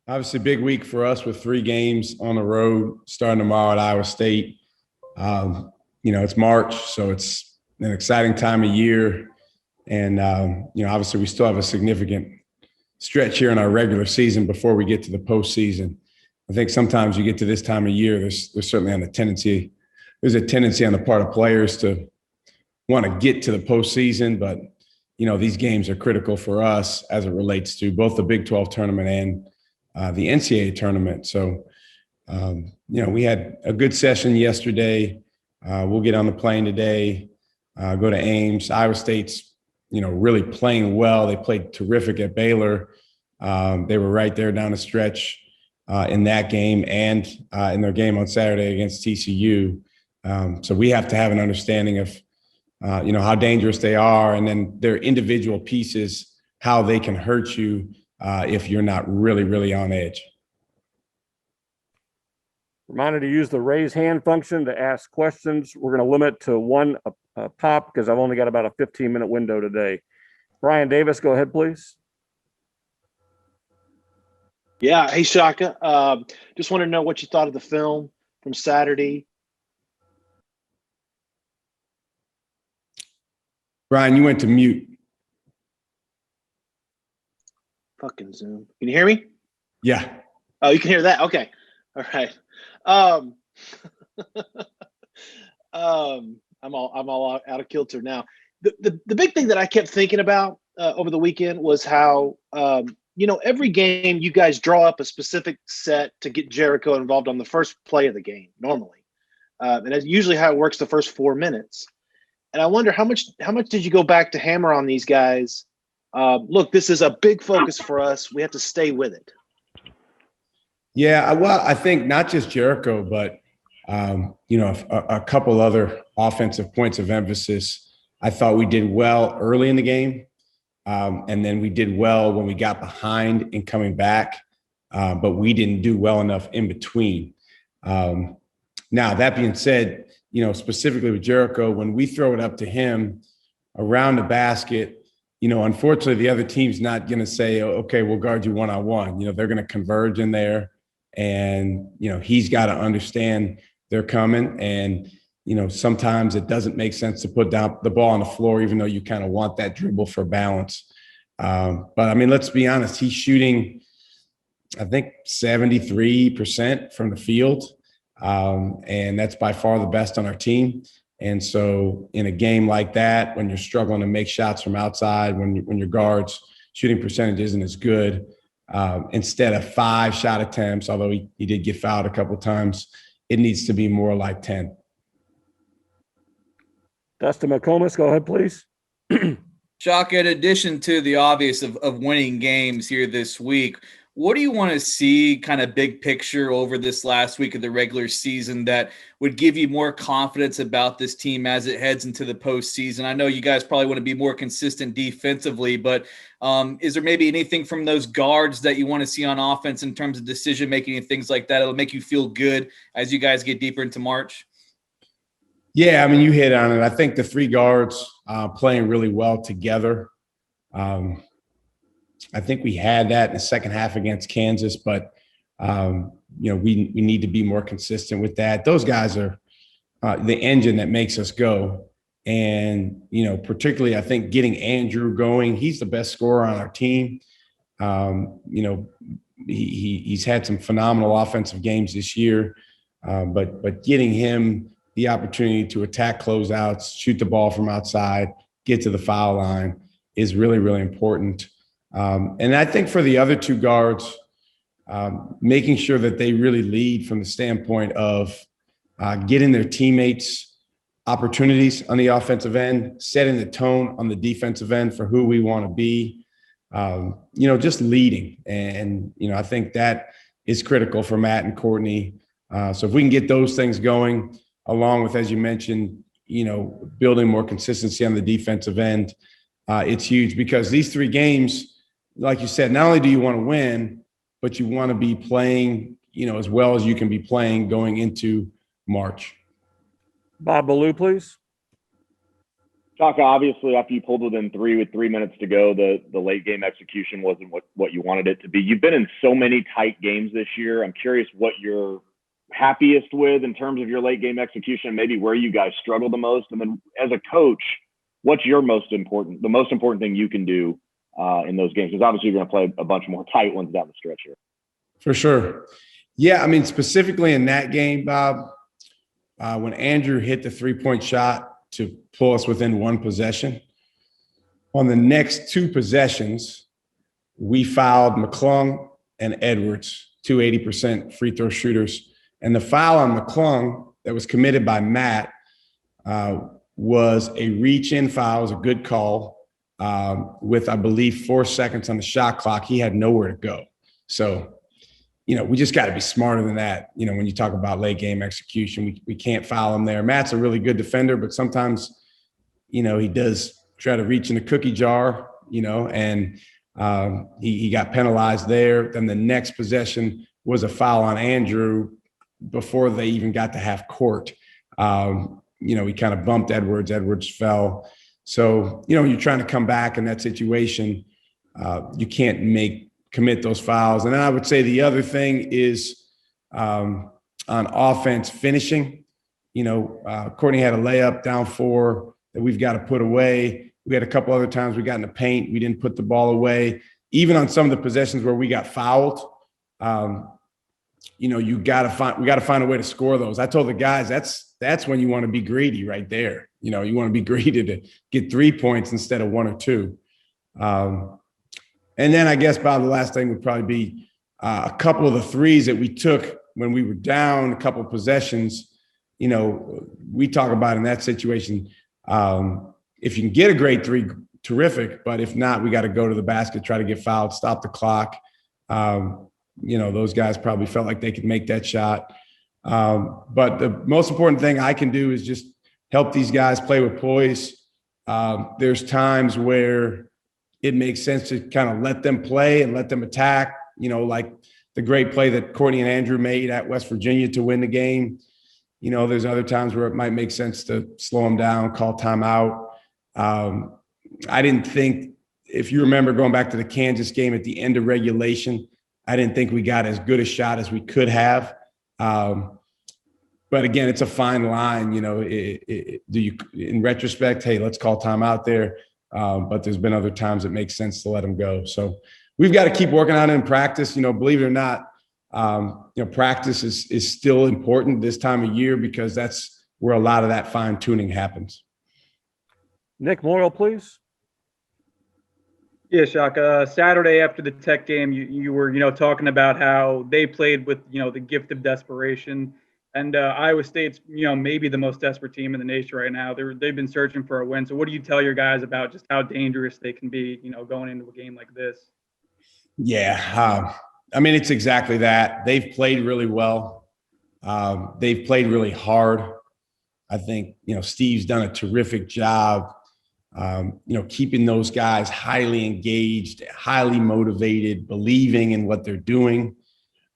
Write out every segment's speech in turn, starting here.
Obviously, big week for us with 3 games on the road starting tomorrow at Iowa State. It's March, so it's an exciting time of year. And, obviously, we still have a significant stretch here in our regular season before we get to the postseason. I think sometimes you get to this time of year, there's certainly there's a tendency on the part of players to want to get to the postseason, but these games are critical for us as it relates to both the Big 12 tournament and the NCAA tournament. So, we had a good session yesterday. We'll get on the plane today, go to Ames. Iowa State's, really playing well. They played terrific at Baylor. They were right there down the stretch in that game and in their game on Saturday against TCU. So we have to have an understanding of, how dangerous they are, and then their individual pieces, how they can hurt you if you're not really, really on edge. Reminder to use the raise hand function to ask questions. We're going to limit to one pop because I've only got about a 15-minute window today. Brian Davis, go ahead, please. Yeah. Hey, Shaka. Just want to know what you thought of the film from Saturday. Brian, you went to mute. Fucking Zoom. Can you hear me? Yeah. Oh, you can hear that? Okay. All right. I'm all out of kilter now. The big thing that I kept thinking about over the weekend was how every game you guys draw up a specific set to get Jericho involved on the first play of the game normally, and that's usually how it works the first 4 minutes. And I wonder how much did you go back to hammer on these guys? Look, this is a big focus for us. We have to stay with it. Yeah, well, I think not just Jericho, but a couple other offensive points of emphasis. I thought we did well early in the game, and then we did well when we got behind and coming back, but we didn't do well enough in between. Now, that being said, specifically with Jericho, when we throw it up to him around the basket, unfortunately, the other team's not going to say, okay, we'll guard you one-on-one. They're going to converge in there, and, he's got to understand they're coming. And, sometimes it doesn't make sense to put down the ball on the floor, even though you kind of want that dribble for balance. But, let's be honest, he's shooting, I think, 73% from the field. And that's by far the best on our team. And so in a game like that, when you're struggling to make shots from outside, when your guard's shooting percentage isn't as good, instead of 5 shot attempts, although he did get fouled a couple of times, it needs to be more like 10. Dustin McComas, go ahead, please. Shaka, in addition to the obvious of winning games here this week, what do you want to see kind of big picture over this last week of the regular season that would give you more confidence about this team as it heads into the postseason? I know you guys probably want to be more consistent defensively, but is there maybe anything from those guards that you want to see on offense in terms of decision-making and things like that that'll make you feel good as you guys get deeper into March? Yeah, you hit on it. I think the 3 guards playing really well together. I think we had that in the second half against Kansas, but we need to be more consistent with that. Those guys are the engine that makes us go. And, particularly I think getting Andrew going, he's the best scorer on our team. He's had some phenomenal offensive games this year, but getting him the opportunity to attack closeouts, shoot the ball from outside, get to the foul line is really, really important. And I think for the other 2 guards, making sure that they really lead from the standpoint of getting their teammates opportunities on the offensive end, setting the tone on the defensive end for who we want to be, just leading. And, I think that is critical for Matt and Courtney. So if we can get those things going, along with, as you mentioned, building more consistency on the defensive end, it's huge because these 3 games, like you said, not only do you want to win, but you want to be playing, as well as you can be playing going into March. Bob Ballou, please. Shaka, obviously, after you pulled within 3 with 3 minutes to go, the late game execution wasn't what you wanted it to be. You've been in so many tight games this year. I'm curious what you're happiest with in terms of your late game execution, maybe where you guys struggle the most. And then as a coach, what's the most important thing you can do in those games? Because obviously you're going to play a bunch more tight ones down the stretch here. For sure. Yeah, I mean, specifically in that game, Bob, when Andrew hit the 3-point shot to pull us within one possession, on the next 2 possessions, we fouled McClung and Edwards, 80% free throw shooters. And the foul on McClung that was committed by Matt was a reach-in foul. It was a good call with, I believe, 4 seconds on the shot clock. He had nowhere to go. So, we just got to be smarter than that. When you talk about late game execution, we can't foul him there. Matt's a really good defender, but sometimes, he does try to reach in the cookie jar, and he got penalized there. Then the next possession was a foul on Andrew before they even got to half court. He kind of bumped Edwards. Edwards fell. So, when you're trying to come back in that situation, you can't commit those fouls. And then I would say the other thing is on offense finishing. Courtney had a layup down 4 that we've got to put away. We had a couple other times we got in the paint. We didn't put the ball away. Even on some of the possessions where we got fouled, we got to find a way to score those. I told the guys that's when you want to be greedy right there. You want to be greedy to get 3 points instead of 1 or 2. And then I guess, Bob, the last thing would probably be a couple of the threes that we took when we were down a couple of possessions. We talk about in that situation, if you can get a great 3, terrific. But if not, we got to go to the basket, try to get fouled, stop the clock. Those guys probably felt like they could make that shot. But the most important thing I can do is just help these guys play with poise. There's times where it makes sense to kind of let them play and let them attack, like the great play that Courtney and Andrew made at West Virginia to win the game. There's other times where it might make sense to slow them down, call timeout. I didn't think, if you remember going back to the Kansas game at the end of regulation, I didn't think we got as good a shot as we could have. But again, it's a fine line, do you, in retrospect, hey, let's call timeout there. But there's been other times it makes sense to let them go. So we've got to keep working on it in practice. Believe it or not, practice is still important this time of year because that's where a lot of that fine tuning happens. Nick Moyle, please. Yeah, Shaka. Saturday after the Tech game, you were, talking about how they played with, the gift of desperation. And Iowa State's, maybe the most desperate team in the nation right now. They've been searching for a win. So what do you tell your guys about just how dangerous they can be, going into a game like this? Yeah. It's exactly that. They've played really well. They've played really hard. I think, Steve's done a terrific job, keeping those guys highly engaged, highly motivated, believing in what they're doing.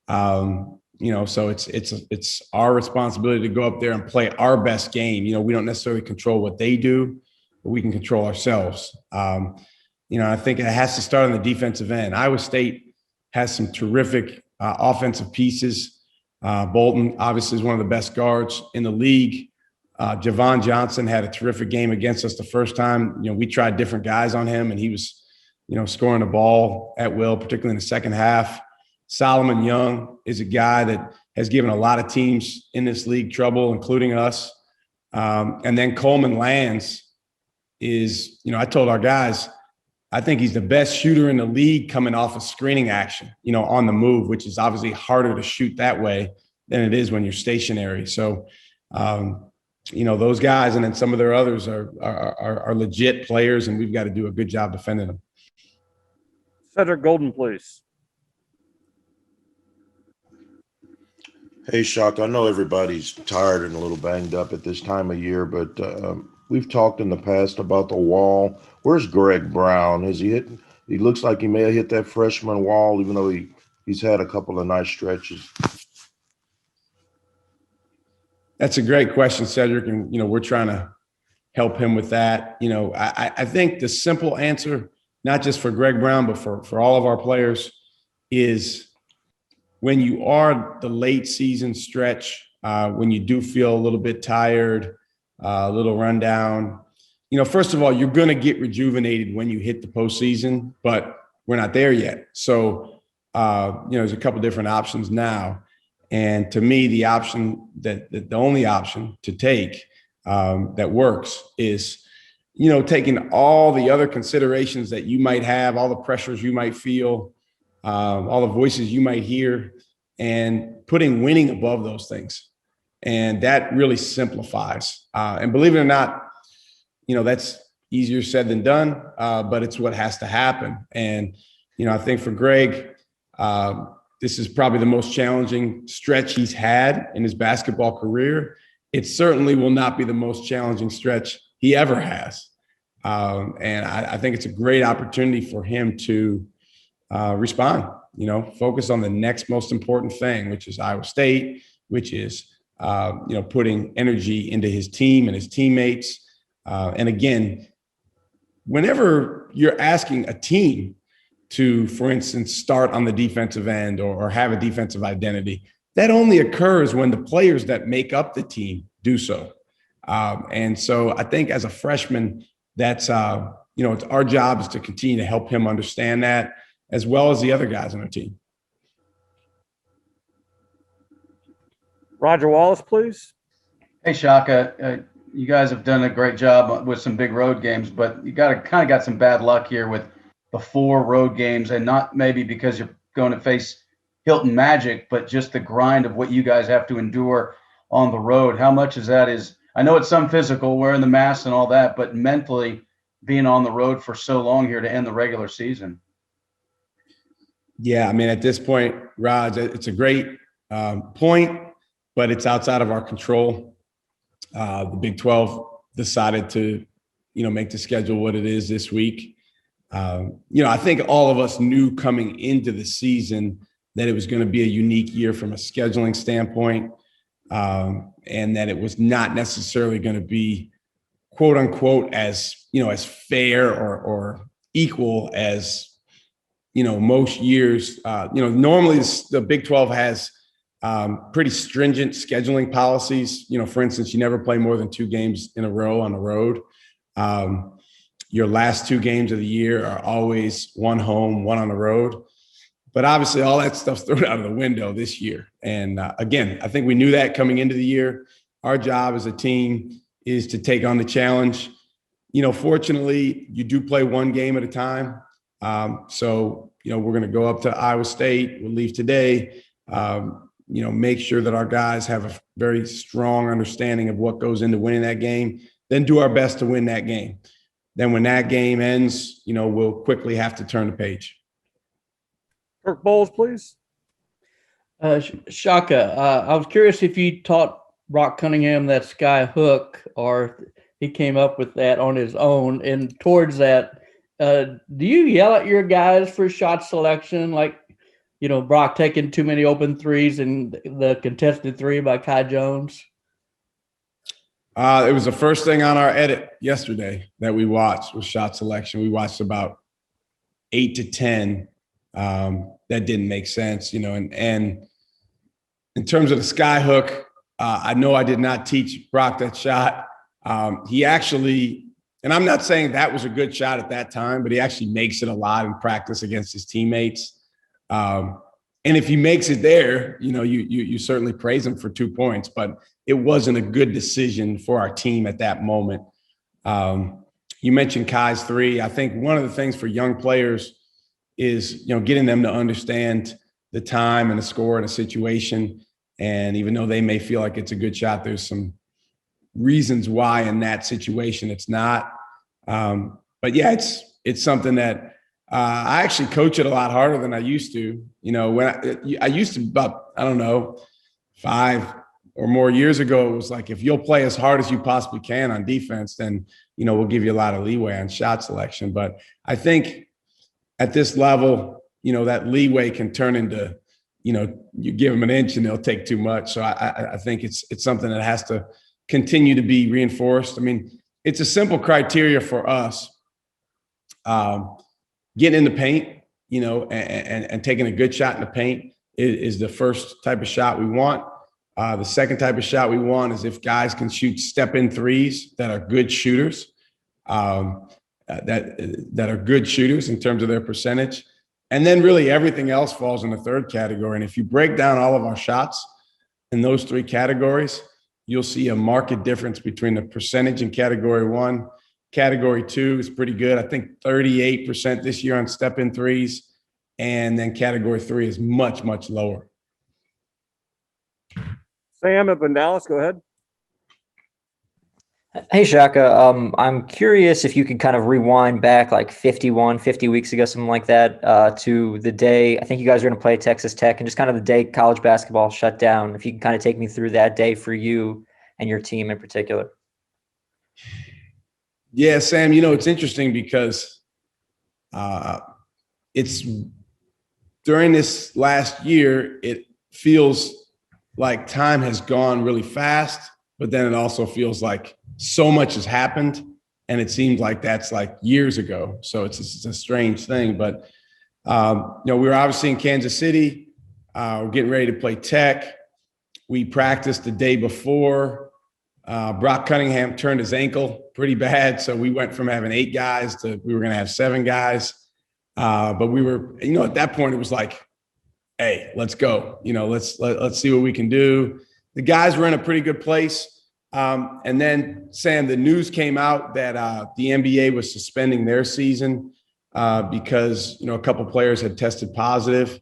So it's our responsibility to go up there and play our best game. We don't necessarily control what they do, but we can control ourselves. I think it has to start on the defensive end. Iowa State has some terrific offensive pieces. Bolton obviously is one of the best guards in the league. Javon Johnson had a terrific game against us the first time. We tried different guys on him, and he was, scoring the ball at will, particularly in the second half. Solomon Young is a guy that has given a lot of teams in this league trouble, including us. And then Coleman Lands is, I told our guys, I think he's the best shooter in the league coming off of screening action, on the move, which is obviously harder to shoot that way than it is when you're stationary. So, those guys and then some of their others are legit players, and we've got to do a good job defending them. Cedric Golden, please. Hey, Shaka, I know everybody's tired and a little banged up at this time of year, but we've talked in the past about the wall. Where's Greg Brown? Has he hit? He looks like he may have hit that freshman wall, even though he's had a couple of nice stretches. That's a great question, Cedric. And, we're trying to help him with that. I think the simple answer, not just for Greg Brown, but for all of our players, is when you are the late season stretch, when you do feel a little bit tired, a little rundown, first of all, you're going to get rejuvenated when you hit the postseason, but we're not there yet. So, there's a couple different options now. And to me, the option the only option to take that works is, taking all the other considerations that you might have, all the pressures you might feel, all the voices you might hear, and putting winning above those things. And that really simplifies. And believe it or not, that's easier said than done, but it's what has to happen. And, I think for Greg, this is probably the most challenging stretch he's had in his basketball career. It certainly will not be the most challenging stretch he ever has. And I think it's a great opportunity for him to respond, focus on the next most important thing, which is Iowa State, which is, putting energy into his team and his teammates. And again, whenever you're asking a team to, for instance, start on the defensive end or have a defensive identity, that only occurs when the players that make up the team do so. And so I think as a freshman, that's, it's our job is to continue to help him understand that, as well as the other guys on our team. Roger Wallace, please. Hey, Shaka, you guys have done a great job with some big road games, but you got some bad luck here with the 4 road games, and not maybe because you're going to face Hilton Magic, but just the grind of what you guys have to endure on the road. How much is that I know it's some physical, wearing the mask and all that, but mentally being on the road for so long here to end the regular season? Yeah, I mean, at this point, Raj, it's a great point, but it's outside of our control. The Big 12 decided to, make the schedule what it is this week. I think all of us knew coming into the season that it was going to be a unique year from a scheduling standpoint, and that it was not necessarily going to be, quote unquote, as fair or equal as, most years. Normally the Big 12 has pretty stringent scheduling policies. For instance, you never play more than 2 games in a row on the road. Your last 2 games of the year are always 1 home, 1 on the road. But obviously all that stuff's thrown out of the window this year. And again, I think we knew that coming into the year. Our job as a team is to take on the challenge. Fortunately, you do play 1 game at a time. So, we're going to go up to Iowa State. We'll leave today. Make sure that our guys have a very strong understanding of what goes into winning that game, then do our best to win that game. Then when that game ends, we'll quickly have to turn the page. Kirk Bowles, please. Shaka, I was curious if you taught Brock Cunningham that sky hook, or he came up with that on his own. And towards that, do you yell at your guys for shot selection, like, Brock taking too many open threes and the contested 3 by Kai Jones? It was the first thing on our edit yesterday that we watched was shot selection. We watched about 8 to 10 that didn't make sense, and in terms of the sky hook, I know I did not teach Brock that shot. He actually, and I'm not saying that was a good shot at that time, but he actually makes it a lot in practice against his teammates. And if he makes it there, you certainly praise him for 2 points, but it wasn't a good decision for our team at that moment. You mentioned Kai's 3. I think one of the things for young players is, getting them to understand the time and the score and the situation. And even though they may feel like it's a good shot, there's some reasons why in that situation it's not. But yeah, it's something that I actually coach it a lot harder than I used to. When I used to, about, 5 or more years ago, it was like, if you'll play as hard as you possibly can on defense, then, we'll give you a lot of leeway on shot selection. But I think at this level, that leeway can turn into, you give them an inch and they'll take too much. So I think it's something that has to continue to be reinforced. I mean, it's a simple criteria for us. Getting in the paint, and taking a good shot in the paint is the first type of shot we want. The second type of shot we want is if guys can shoot step-in threes that are good shooters, that are good shooters in terms of their percentage. And then really everything else falls in the third category. And if you break down all of our shots in those three categories, you'll see a marked difference between the percentage in category 1. Category 2 is pretty good. I think 38% this year on step-in threes. And then category 3 is much, much lower. Sam up in Dallas, go ahead. Hey, Shaka. I'm curious if you could kind of rewind back like 50 weeks ago, something like that, to the day I think you guys were going to play Texas Tech, and just kind of the day college basketball shut down. If you can kind of take me through that day for you and your team in particular. Yeah, Sam, it's interesting because it's during this last year, it feels like time has gone really fast, but then it also feels like so much has happened, and it seems like that's like years ago. So it's a strange thing, but we were obviously in Kansas City. We're getting ready to play Tech. We practiced the day before. Brock Cunningham turned his ankle pretty bad, so we went from having 8 guys to we were going to have 7 guys. But we were, at that point it was like, hey, let's go. Let's see what we can do. The guys were in a pretty good place. And then, Sam, the news came out that the NBA was suspending their season because, a couple players had tested positive.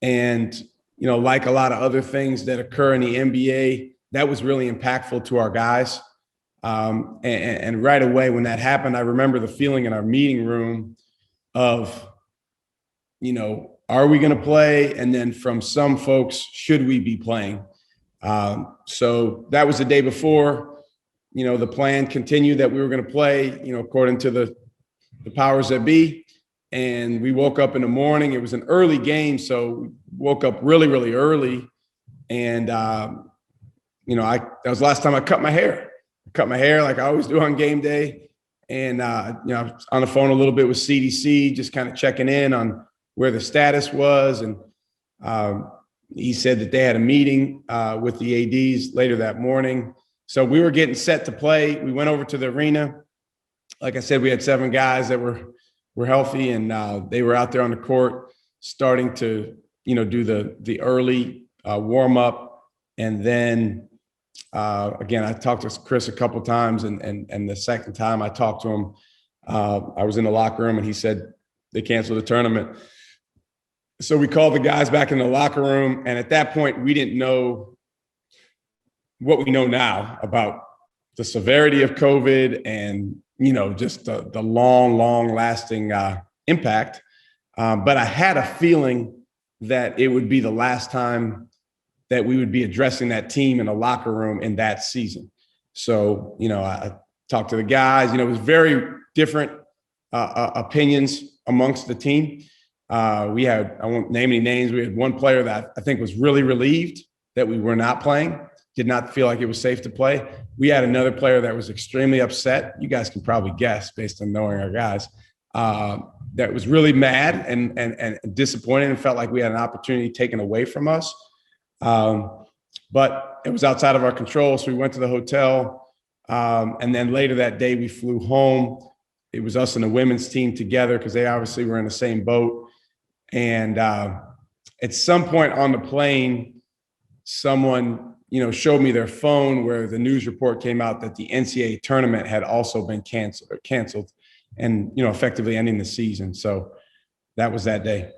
And, like a lot of other things that occur in the NBA, that was really impactful to our guys. And right away when that happened, I remember the feeling in our meeting room of, are we going to play? And then from some folks, should we be playing? So that was the day before. The plan continued that we were going to play, according to the powers that be. And we woke up in the morning. It was an early game, so we woke up really, really early. And that was the last time I cut my hair. I cut my hair like I always do on game day. And I was on the phone a little bit with CDC, just kind of checking in on where the status was. And he said that they had a meeting with the ADs later that morning. So we were getting set to play. We went over to the arena. Like I said, we had 7 guys that were healthy, and they were out there on the court starting to, do the early warm up. And then again, I talked to Chris a couple times, and the second time I talked to him, I was in the locker room and he said they canceled the tournament. So we called the guys back in the locker room, and at that point, we didn't know what we know now about the severity of COVID and, just the long lasting impact. But I had a feeling that it would be the last time that we would be addressing that team in a locker room in that season. So, I talked to the guys. It was very different opinions amongst the team. We had, I won't name any names. We had one player that I think was really relieved that we were not playing, did not feel like it was safe to play. We had another player that was extremely upset. You guys can probably guess based on knowing our guys, that was really mad and disappointed and felt like we had an opportunity taken away from us. But it was outside of our control. So we went to the hotel. And then later that day, we flew home. It was us and the women's team together because they obviously were in the same boat. And at some point on the plane, someone, showed me their phone where the news report came out that the NCAA tournament had also been canceled and, effectively ending the season. So that was that day.